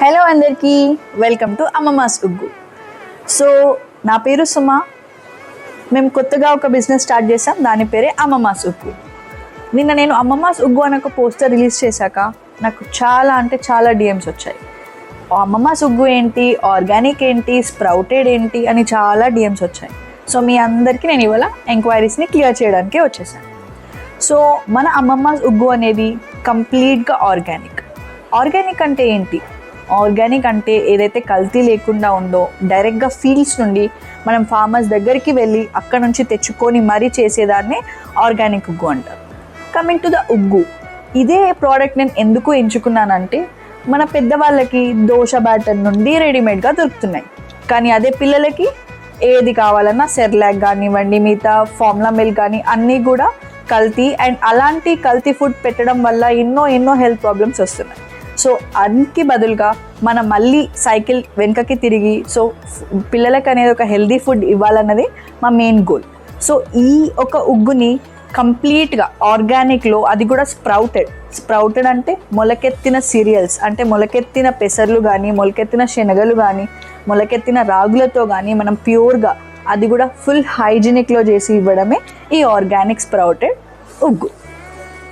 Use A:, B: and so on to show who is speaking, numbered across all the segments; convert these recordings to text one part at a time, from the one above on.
A: Hello అందరికీ, welcome to అమ్మమ్మాస్ ఉగ్గు. So నా పేరు సుమ. మేము కొత్తగా ఒక బిజినెస్ స్టార్ట్ చేసాం, దాని పేరే అమ్మమ్మాస్ ఉగ్గు. నిన్న నేను అమ్మమ్మాస్ ఉగ్గు అనే ఒక పోస్టర్ రిలీజ్ చేశాక నాకు చాలా డిఎమ్స్ వచ్చాయి. అమ్మమ్మాస్ ఉగ్గు ఏంటి, ఆర్గానిక్ ఏంటి, స్ప్రౌటెడ్ ఏంటి అని చాలా డిఎమ్స్ వచ్చాయి. సో మీ అందరికీ నేను ఇవాళ ఎంక్వైరీస్ని క్లియర్ చేయడానికే వచ్చేసాను. సో మన అమ్మమ్మాస్ ఉగ్గు అనేది కంప్లీట్గా ఆర్గానిక్. ఆర్గానిక్ అంటే ఏంటి? ఆర్గానిక్ అంటే ఏదైతే కల్తీ లేకుండా ఉందో, డైరెక్ట్గా ఫీల్డ్స్ నుండి మనం ఫార్మర్స్ దగ్గరికి వెళ్ళి అక్కడ నుంచి తెచ్చుకొని మరీ చేసేదాన్నే ఆర్గానిక్ ఉగ్గు అంటారు. కమింగ్ టు ద ఉగ్గు, ఇదే ప్రోడక్ట్ నేను ఎందుకు ఎంచుకున్నానంటే, మన పెద్దవాళ్ళకి దోశ బ్యాటర్ నుండి రెడీమేడ్గా దొరుకుతున్నాయి. కానీ అదే పిల్లలకి ఏది కావాలన్నా సెర్లాక్ కానివ్వండి, మిగతా ఫార్ములా మిల్క్ కానీ అన్నీ కూడా కల్తీ. అండ్ అలాంటి కల్తీ ఫుడ్ పెట్టడం వల్ల ఎన్నో హెల్త్ ప్రాబ్లమ్స్ వస్తున్నాయి. సో అందుకి బదులుగా మనం మళ్ళీ సైకిల్ వెనుకకి తిరిగి సో పిల్లలకి అనేది ఒక హెల్దీ ఫుడ్ ఇవ్వాలన్నది మా మెయిన్ గోల్. సో ఈ ఒక ఉగ్గుని కంప్లీట్గా ఆర్గానిక్లో, అది కూడా స్ప్రౌటెడ్ అంటే మొలకెత్తిన సీరియల్స్, అంటే మొలకెత్తిన పెసర్లు కానీ, మొలకెత్తిన శనగలు కానీ, మొలకెత్తిన రాగులతో కానీ మనం ప్యూర్గా, అది కూడా ఫుల్ హైజీనిక్లో చేసి ఇవ్వడమే ఈ ఆర్గానిక్ స్ప్రౌటెడ్ ఉగ్గు.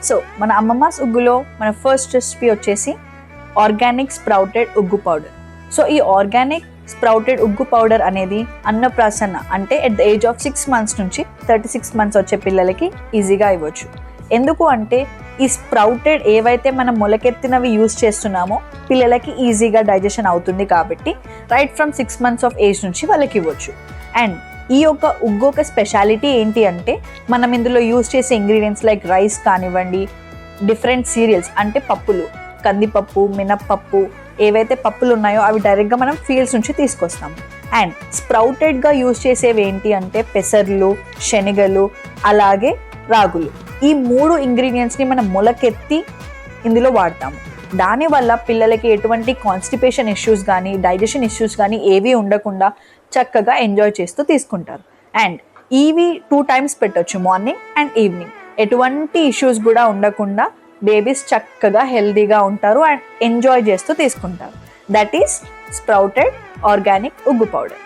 A: సో మన అమ్మమ్మాస్ ఉగ్గులో మన ఫస్ట్ రెసిపీ వచ్చేసి ఆర్గానిక్ స్ప్రౌటెడ్ ఉగ్గు పౌడర్. సో ఈ ఆర్గానిక్ స్ప్రౌటెడ్ ఉగ్గు పౌడర్ అనేది అన్నప్రాసన, అంటే at the age of 6 months నుంచి 36 months వచ్చే పిల్లలకి ఈజీగా ఇవ్వచ్చు. ఎందుకు అంటే ఈ స్ప్రౌటెడ్ ఏవైతే మనం మొలకెత్తినవి యూజ్ చేస్తున్నామో పిల్లలకి ఈజీగా డైజెషన్ అవుతుంది కాబట్టి right from 6 months of age నుంచి వాళ్ళకి ఇవ్వచ్చు. అండ్ ఈ యొక్క ఉగ్గు ఒక స్పెషాలిటీ ఏంటి అంటే, మనం ఇందులో యూజ్ చేసే ఇంగ్రీడియంట్స్ లైక్ రైస్ కానివ్వండి, డిఫరెంట్ సీరియల్స్ అంటే పప్పులు, కందిపప్పు, మినప్పప్పు, ఏవైతే పప్పులు ఉన్నాయో అవి డైరెక్ట్గా మనం ఫీల్డ్స్ నుంచి తీసుకొస్తాము. అండ్ స్ప్రౌటెడ్గా యూజ్ చేసేవి ఏంటి అంటే పెసర్లు, శనగలు, అలాగే రాగులు. ఈ 3 ఇంగ్రీడియంట్స్ని మనం మొలకెత్తి ఇందులో వాడతాము. దానివల్ల పిల్లలకి ఎటువంటి కాన్స్టిపేషన్ ఇష్యూస్ కానీ, డైజెషన్ ఇష్యూస్ కానీ ఏవి ఉండకుండా చక్కగా ఎంజాయ్ చేస్తూ తీసుకుంటారు. అండ్ ఇవి 2 times పెట్టొచ్చు, మార్నింగ్ అండ్ ఈవినింగ్. ఎటువంటి ఇష్యూస్ కూడా ఉండకుండా బేబీస్ చక్కగా హెల్దీగా ఉంటారు అండ్ ఎంజాయ్ చేస్తూ తీసుకుంటారు. దట్ ఈస్ స్ప్రౌటెడ్ ఆర్గానిక్ ఉగ్గు పౌడర్.